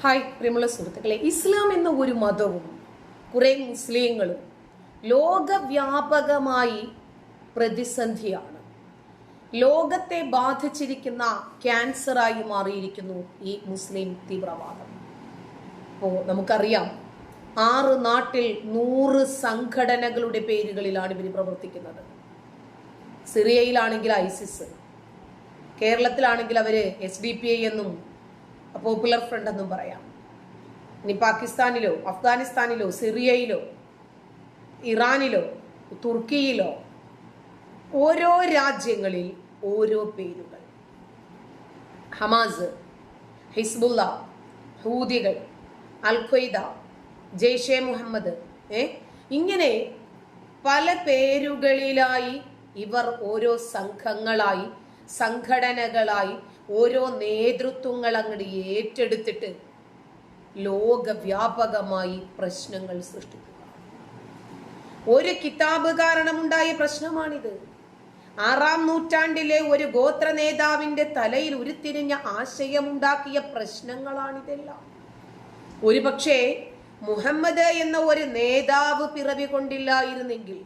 Hi പ്രിയമുള്ള സുഹൃത്തുക്കളെ, ഇസ്ലാം എന്ന ഒരു മതവും കുറെ മുസ്ലിങ്ങളും ലോകവ്യാപകമായി പ്രതിസന്ധിയാണ്. ലോകത്തെ ബാധിച്ചിരിക്കുന്ന ക്യാൻസറായി മാറിയിരിക്കുന്നു ഈ മുസ്ലിം തീവ്രവാദം. അപ്പോൾ നമുക്കറിയാം, 6 നാട്ടിൽ 100 സംഘടനകളുടെ പേരുകളിലാണ് ഇവർ പ്രവർത്തിക്കുന്നത്. സിറിയയിലാണെങ്കിൽ ഐസിസ്, കേരളത്തിലാണെങ്കിൽ അവര് SDP എന്നും പോപ്പുലർ ഫ്രണ്ട് എന്നും പറയാം. ഇനി പാകിസ്ഥാനിലോ അഫ്ഗാനിസ്ഥാനിലോ സിറിയയിലോ ഇറാനിലോ തുർക്കിയിലോ ഓരോ രാജ്യങ്ങളിൽ ഓരോ പേരുകൾ. ഹമാസ്, ഹിസ്ബുള്ള, ഹൂതികൾ, അൽ ഖ്വയ്ദ, ജെയ്ഷെ മുഹമ്മദ്, ഇങ്ങനെ പല പേരുകളിലായി ഇവർ ഓരോ സംഘങ്ങളായി സംഘടനകളായി ഓരോ നേതൃത്വങ്ങൾ അങ്ങോട്ട് ഏറ്റെടുത്തിട്ട് ലോകവ്യാപകമായി പ്രശ്നങ്ങൾ സൃഷ്ടിക്കുക. ഒരു കിതാബ് കാരണമുണ്ടായ പ്രശ്നമാണിത്. 6-ാം നൂറ്റാണ്ടിലെ ഒരു ഗോത്ര നേതാവിന്റെ തലയിൽ ഉരുത്തിരിഞ്ഞ ആശയമുണ്ടാക്കിയ പ്രശ്നങ്ങളാണിതെല്ലാം. ഒരുപക്ഷെ മുഹമ്മദ് എന്ന ഒരു നേതാവ് പിറവി കൊണ്ടില്ലായിരുന്നെങ്കിൽ,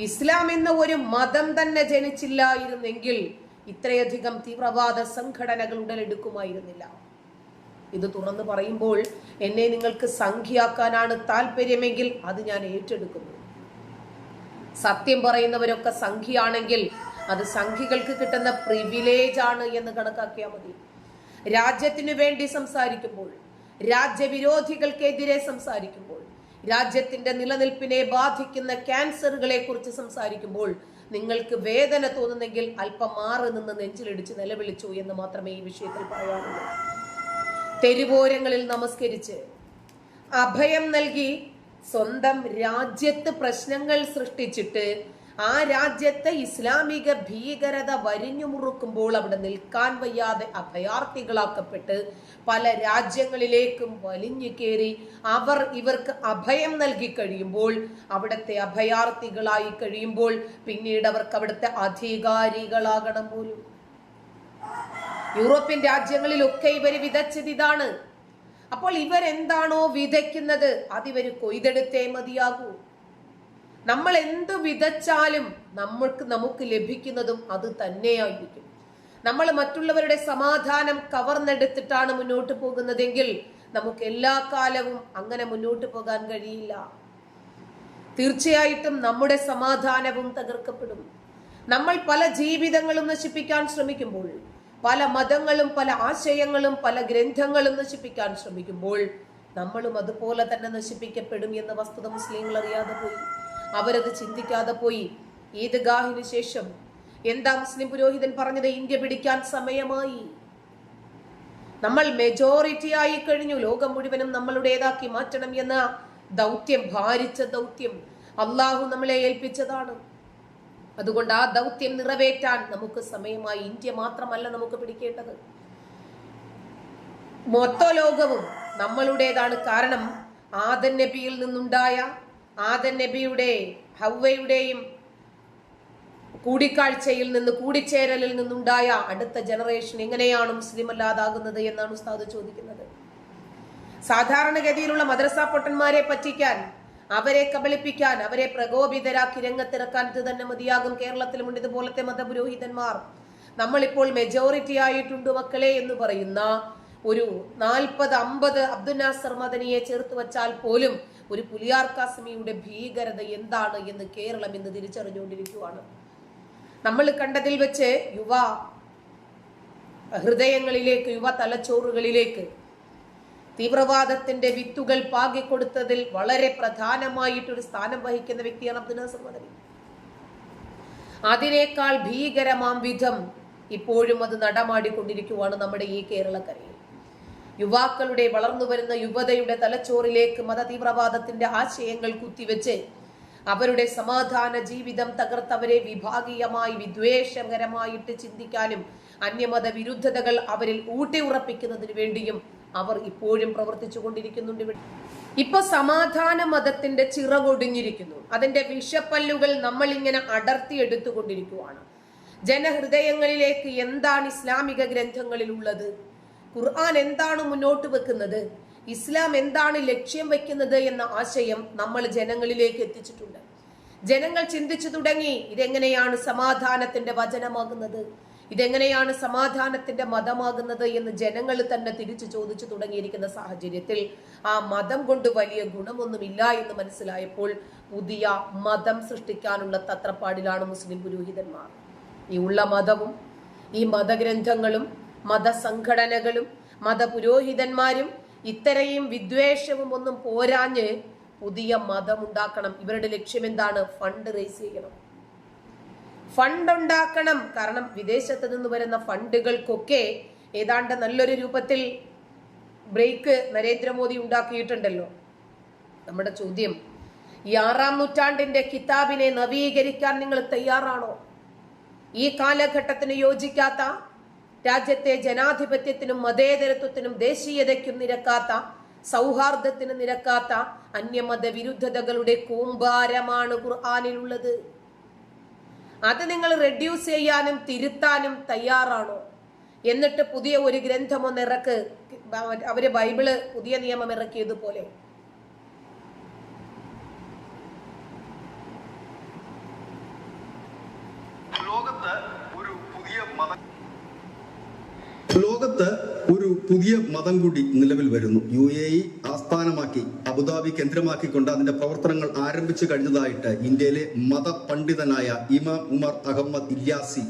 ഇസ്ലാം എന്ന ഒരു മതം തന്നെ ജനിച്ചില്ലായിരുന്നെങ്കിൽ ഇത്രയധികം തീവ്രവാദ സംഘടനകൾ ഉടലെടുക്കുമായിരുന്നില്ല. ഇത് തുറന്നു പറയുമ്പോൾ എന്നെ നിങ്ങൾക്ക് സംഖ്യയാക്കാനാണ് താല്പര്യമെങ്കിൽ അത് ഞാൻ ഏറ്റെടുക്കുന്നു. സത്യം പറയുന്നവരൊക്കെ സംഖ്യയാണെങ്കിൽ അത് സംഖ്യകൾക്ക് കിട്ടുന്ന പ്രിവിലേജ് ആണ് എന്ന് കണക്കാക്കിയാൽ മതി. രാജ്യത്തിനു വേണ്ടി സംസാരിക്കുമ്പോൾ, രാജ്യവിരോധികൾക്കെതിരെ സംസാരിക്കുമ്പോൾ, രാജ്യത്തിന്റെ നിലനിൽപ്പിനെ ബാധിക്കുന്ന ക്യാൻസറുകളെ കുറിച്ച് സംസാരിക്കുമ്പോൾ നിങ്ങൾക്ക് വേദന തോന്നുന്നെങ്കിൽ അല്പം മാറി നിന്ന് നെഞ്ചിലിടിച്ച് നിലവിളിച്ചു എന്ന് മാത്രമേ ഈ വിഷയത്തിൽ പറയാനുള്ളൂ. തെരുവോരങ്ങളിൽ നമസ്കരിച്ച് അഭയം നൽകി സ്വന്തം രാജ്യത്ത് പ്രശ്നങ്ങൾ സൃഷ്ടിച്ചിട്ട് ആ രാജ്യത്തെ ഇസ്ലാമിക ഭീകരത വരിഞ്ഞു മുറുക്കുമ്പോൾ അവിടെ നിൽക്കാൻ വയ്യാതെ അഭയാർത്ഥികളാക്കപ്പെട്ട് പല രാജ്യങ്ങളിലേക്കും വലിഞ്ഞു കയറി ഇവർക്ക് അഭയം നൽകി കഴിയുമ്പോൾ, അവിടുത്തെ അഭയാർത്ഥികളായി കഴിയുമ്പോൾ പിന്നീട് അവർക്ക് അവിടുത്തെ അധികാരികളാകണം പോലും. യൂറോപ്യൻ രാജ്യങ്ങളിലൊക്കെ ഇവർ വിതച്ചത് ഇതാണ്. അപ്പോൾ ഇവരെന്താണോ വിതയ്ക്കുന്നത് അതിവർ കൊയ്തെടുത്തേ മതിയാകൂ. നമ്മൾ എന്ത് വിതച്ചാലും നമുക്ക് ലഭിക്കുന്നതും അത് തന്നെയായിരിക്കും. നമ്മൾ മറ്റുള്ളവരുടെ സമാധാനം കവർന്നെടുത്തിട്ടാണ് മുന്നോട്ട് പോകുന്നതെങ്കിൽ നമുക്ക് എല്ലാ കാലവും അങ്ങനെ മുന്നോട്ട് പോകാൻ കഴിയില്ല. തീർച്ചയായിട്ടും നമ്മുടെ സമാധാനവും തകർക്കപ്പെടും. നമ്മൾ പല ജീവിതങ്ങളും നശിപ്പിക്കാൻ ശ്രമിക്കുമ്പോൾ, പല മതങ്ങളും പല ആശയങ്ങളും പല ഗ്രന്ഥങ്ങളും നശിപ്പിക്കാൻ ശ്രമിക്കുമ്പോൾ നമ്മളും അതുപോലെ തന്നെ നശിപ്പിക്കപ്പെടും എന്ന വസ്തുത മുസ്ലിങ്ങൾ അറിയാതെ പോയി. അവരത് ചിന്തിക്കാതെ പോയി. ഈദ്ഗാഹിന് ശേഷം എന്താ മുസ്ലിം പുരോഹിതൻ പറഞ്ഞത്? ഇന്ത്യ പിടിക്കാൻ സമയമായി. നമ്മൾ മെജോറിറ്റി ആയി കഴിഞ്ഞു. ലോകം മുഴുവനും നമ്മളുടേതാക്കി മാറ്റണം എന്ന ദൗത്യം, ഭാരിച്ച ദൗത്യം അള്ളാഹു നമ്മളെ ഏൽപ്പിച്ചതാണ്. അതുകൊണ്ട് ആ ദൗത്യം നിറവേറ്റാൻ നമുക്ക് സമയമായി. ഇന്ത്യ മാത്രമല്ല നമുക്ക് പിടിക്കേണ്ടത്, മൊത്ത ലോകവും നമ്മളുടേതാണ്. കാരണം ആദം നബിയിൽ നിന്നുണ്ടായ, ആദം നബിയുടെ ഹവ്വയുടെയും കൂടിക്കാഴ്ചയിൽ നിന്ന്, കൂടിച്ചേരലിൽ നിന്നുണ്ടായ അടുത്ത ജനറേഷൻ എങ്ങനെയാണ് മുസ്ലിം അല്ലാതാകുന്നത് എന്നാണ് ഉസ്താദ് ചോദിക്കുന്നത്. സാധാരണഗതിയിലുള്ള മദ്രസ പൊട്ടന്മാരെ പറ്റിക്കാൻ, അവരെ കബളിപ്പിക്കാൻ, അവരെ പ്രകോപിതരാക്കി രംഗത്തിറക്കാൻ ഇത് തന്നെ മതിയാകും. കേരളത്തിലുമുണ്ട് ഇതുപോലത്തെ മതപുരോഹിതന്മാർ. നമ്മളിപ്പോൾ മെജോറിറ്റി ആയിട്ടുണ്ട് മക്കളെ എന്ന് പറയുന്ന ഒരു 40-50 അബ്ദുൽ നാസർ മദനിയെ ചേർത്ത് വച്ചാൽ പോലും ഒരു പുലിയാർ കാസിമിയുടെ ഭീകരത എന്താണ് എന്ന് കേരളം ഇന്ന് തിരിച്ചറിഞ്ഞുകൊണ്ടിരിക്കുകയാണ്. നമ്മൾ കണ്ടതിൽ വെച്ച് യുവ ഹൃദയങ്ങളിലേക്ക്, യുവ തലച്ചോറുകളിലേക്ക് തീവ്രവാദത്തിന്റെ വിത്തുകൾ പാകിക്കൊടുത്തതിൽ വളരെ പ്രധാനമായിട്ടൊരു സ്ഥാനം വഹിക്കുന്ന വ്യക്തിയാണ് അബ്ദുൽ നാസർ മദനി. അതിനേക്കാൾ ഭീകരമാം വിധം ഇപ്പോഴും അത് നടമാടിക്കൊണ്ടിരിക്കുകയാണ് നമ്മുടെ ഈ കേരളക്കരയിൽ. യുവാക്കളുടെ, വളർന്നു വരുന്ന യുവതയുടെ തലച്ചോറിലേക്ക് മത തീവ്രവാദത്തിന്റെ ആശയങ്ങൾ കുത്തിവെച്ച് അവരുടെ സമാധാന ജീവിതം തകർത്തവരെ വിഭാഗീയമായി വിദ്വേഷകരമായിട്ട് ചിന്തിക്കാനും അന്യമത വിരുദ്ധതകൾ അവരിൽ ഊട്ടി ഉറപ്പിക്കുന്നതിന് വേണ്ടിയും അവർ ഇപ്പോഴും പ്രവർത്തിച്ചു കൊണ്ടിരിക്കുന്നുണ്ട്. ഇപ്പൊ സമാധാന മതത്തിന്റെ ചിറകൊടിഞ്ഞിരിക്കുന്നു. അതിന്റെ വിഷപ്പല്ലുകൾ നമ്മൾ ഇങ്ങനെ അടർത്തി എടുത്തുകൊണ്ടിരിക്കുകയാണ്. ജനഹൃദയങ്ങളിലേക്ക് എന്താണ് ഇസ്ലാമിക ഗ്രന്ഥങ്ങളിൽ ഉള്ളത്, ഖുർആൻ എന്താണ് മുന്നോട്ട് വെക്കുന്നത്, ഇസ്ലാം എന്താണ് ലക്ഷ്യം വെക്കുന്നത് എന്ന ആശയം നമ്മൾ ജനങ്ങളിലേക്ക് എത്തിച്ചിട്ടുണ്ട്. ജനങ്ങൾ ചിന്തിച്ചു തുടങ്ങി, ഇതെങ്ങനെയാണ് സമാധാനത്തിന്റെ വചനമാകുന്നത്, ഇതെങ്ങനെയാണ് സമാധാനത്തിന്റെ മതമാകുന്നത് എന്ന് ജനങ്ങൾ തന്നെ തിരിച്ചു ചോദിച്ചു തുടങ്ങിയിരിക്കുന്ന സാഹചര്യത്തിൽ ആ മതം കൊണ്ട് വലിയ ഗുണമൊന്നുമില്ല എന്ന് മനസ്സിലായപ്പോൾ പുതിയ മതം സൃഷ്ടിക്കാനുള്ള തത്രപ്പാടിലാണ് മുസ്ലിം പുരോഹിതന്മാർ. ഈ ഉള്ള മതവും ഈ മതഗ്രന്ഥങ്ങളും മതസംഘടനകളും മതപുരോഹിതന്മാരും ഇത്രയും വിദ്വേഷവും ഒന്നും പോരാഞ്ഞ് പുതിയ മതം ഉണ്ടാക്കണം. ഇവരുടെ ലക്ഷ്യം എന്താണ്? ഫണ്ട് റേസ് ചെയ്യണം, ഫണ്ട് ഉണ്ടാക്കണം. കാരണം വിദേശത്ത് നിന്ന് വരുന്ന ഫണ്ടുകൾക്കൊക്കെ ഏതാണ്ട് നല്ലൊരു രൂപത്തിൽ ബ്രേക്ക് നരേന്ദ്രമോദി ഉണ്ടാക്കിയിട്ടുണ്ടല്ലോ. നമ്മുടെ ചോദ്യം, ഈ 6-ാം നൂറ്റാണ്ടിന്റെ കിതാബിനെ നവീകരിക്കാൻ നിങ്ങൾ തയ്യാറാണോ? ഈ കാലഘട്ടത്തിന് യോജിക്കാത്ത, രാജ്യത്തെ ജനാധിപത്യത്തിനും മതേതരത്വത്തിനും ദേശീയതയ്ക്കും നിരക്കാത്ത, സൗഹാർദ്ദത്തിന് നിരക്കാത്ത അന്യമത വിരുദ്ധതകളുടെ കൂമ്പാരമാണ് ഖുർആനിലുള്ളത്. അത് നിങ്ങൾ റെഡ്യൂസ് ചെയ്യാനും തിരുത്താനും തയ്യാറാണോ? എന്നിട്ട് പുതിയ ഒരു ഗ്രന്ഥം ഒന്ന് ഇറക്ക്. അവര് ബൈബിള് പുതിയ നിയമം ഇറക്കിയതുപോലെ. ലോകത്ത് ഒരു പുതിയ മതം കൂടി നിലവിൽ വരുന്നു. UAE ആസ്ഥാനമാക്കി അബുദാബി കേന്ദ്രമാക്കിക്കൊണ്ട് അതിന്റെ പ്രവർത്തനങ്ങൾ ആരംഭിച്ചു കഴിഞ്ഞതായിട്ട് ഇന്ത്യയിലെ മതപണ്ഡിതനായ ഇമാം ഉമർ അഹമ്മദ് ഇല്യാസി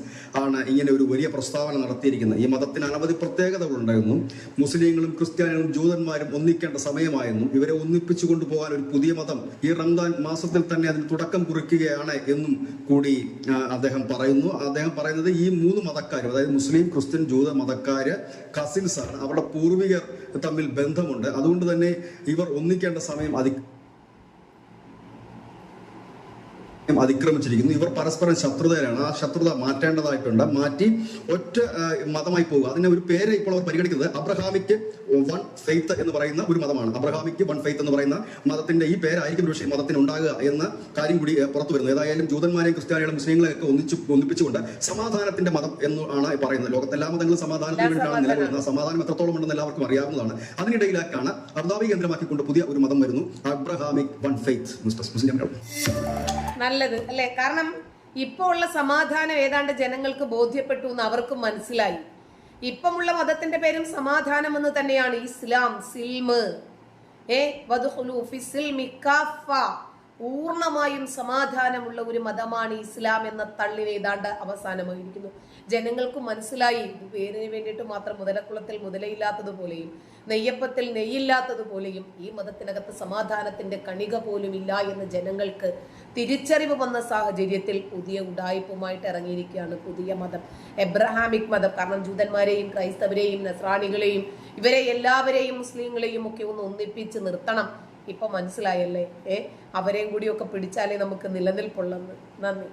ആണ് ഇങ്ങനെ ഒരു വലിയ പ്രസ്താവന നടത്തിയിരിക്കുന്നത്. ഈ മതത്തിന് അനവധി പ്രത്യേകതകളുണ്ടായിരുന്നു. മുസ്ലിങ്ങളും ക്രിസ്ത്യാനികളും ജൂതന്മാരും ഒന്നിക്കേണ്ട സമയമായെന്നും ഇവരെ ഒന്നിപ്പിച്ചു കൊണ്ടുപോകാൻ ഒരു പുതിയ മതം ഈ റംദാൻ മാസത്തിൽ തന്നെ അതിന് തുടക്കം കുറിക്കുകയാണ് എന്നും കൂടി അദ്ദേഹം പറയുന്നു. അദ്ദേഹം പറയുന്നത് ഈ 3 മതക്കാരും, അതായത് മുസ്ലിം, ക്രിസ്ത്യൻ, ജൂത മതക്കാര് കസിൻസ് ആണ്. അവരുടെ പൂർവികർ തമ്മിൽ ബന്ധമുണ്ട്. അതുകൊണ്ട് തന്നെ ഇവർ ഒന്നിക്കേണ്ട സമയം അതിക്രമിച്ചിരിക്കുന്നു. ഇവർ പരസ്പരം ശത്രുതയിലാണ്. ആ ശത്രുത മാറ്റേണ്ടതായിട്ടുണ്ട്. മാറ്റി ഒറ്റ മതമായി പോകുക. അതിന്റെ ഒരു പേര് ഇപ്പോൾ അവർ പരിഗണിക്കുന്നത് അബ്രഹാമിക് വൺ ഫെയ്ത്ത് എന്ന് പറയുന്ന ഒരു മതമാണ്. അബ്രഹാമിക് വൺ ഫെയ്ത്ത് എന്ന് പറയുന്ന മതത്തിന്റെ ഈ പേരായിരിക്കും പക്ഷേ മതത്തിന് ഉണ്ടാകുക എന്ന കാര്യം കൂടി പുറത്തു വരുന്നു. ഏതായാലും ജൂതന്മാരെയും ക്രിസ്ത്യാനികളും മുസ്ലിങ്ങളെയൊക്കെ ഒന്നിപ്പിച്ചുകൊണ്ട് സമാധാനത്തിന്റെ മതം എന്നാണ് പറയുന്നത്. ലോകത്തെ എല്ലാ മതങ്ങളും സമാധാനത്തിന് വേണ്ടിയിട്ടാണ് നിലകൊള്ളുന്നത്. സമാധാനം എത്രത്തോളം ഉണ്ടെന്ന് എല്ലാവർക്കും അറിയാവുന്നതാണ്. അതിനിടയിലേക്കാണ് അബുദാബി കേന്ദ്രമാക്കിക്കൊണ്ട് പുതിയ ഒരു മതം വരുന്നു, അബ്രഹാമിക് വൺ ഫെയ്ത്ത്. മുസ്ലിം നല്ലത് അല്ലെ? കാരണം ഇപ്പൊ ഉള്ള സമാധാനം ഏതാണ്ട് ജനങ്ങൾക്ക് ബോധ്യപ്പെട്ടു എന്ന് അവർക്കും മനസ്സിലായി. ഇപ്പമുള്ള മതത്തിന്റെ പേരും സമാധാനം എന്ന് തന്നെയാണ്. ഇസ്ലാം, സിൽമ്, പൂർണ്ണമായും സമാധാനമുള്ള ഒരു മതമാണ് ഇസ്ലാം എന്ന തള്ളിന് ഏതാണ്ട് അവസാനമായിരിക്കുന്നു. ജനങ്ങൾക്ക് മനസ്സിലായി ഇത് പേരിന് വേണ്ടിയിട്ട് മാത്രം മുതലക്കുളത്തിൽ മുതലയില്ലാത്തതുപോലെയും നെയ്യപ്പത്തിൽ നെയ്യില്ലാത്തതുപോലെയും ഈ മതത്തിനകത്ത് സമാധാനത്തിന്റെ കണിക പോലും ഇല്ല എന്ന് ജനങ്ങൾക്ക് തിരിച്ചറിവ് വന്ന സാഹചര്യത്തിൽ പുതിയ ഉഡായിപ്പുമായിട്ട് ഇറങ്ങിയിരിക്കുകയാണ് പുതിയ മതം, എബ്രഹാമിക് മതം. കാരണം ജൂതന്മാരെയും ക്രൈസ്തവരെയും നസ്രാണികളെയും ഇവരെ എല്ലാവരെയും മുസ്ലിങ്ങളെയും ഒക്കെ ഒന്ന് ഒന്നിപ്പിച്ച് നിർത്തണം. ഇപ്പൊ മനസ്സിലായല്ലേ? അവരെയും കൂടിയൊക്കെ പിടിച്ചാലേ നമുക്ക് നിലനിൽപ്പുള്ളെന്ന്. നന്ദി.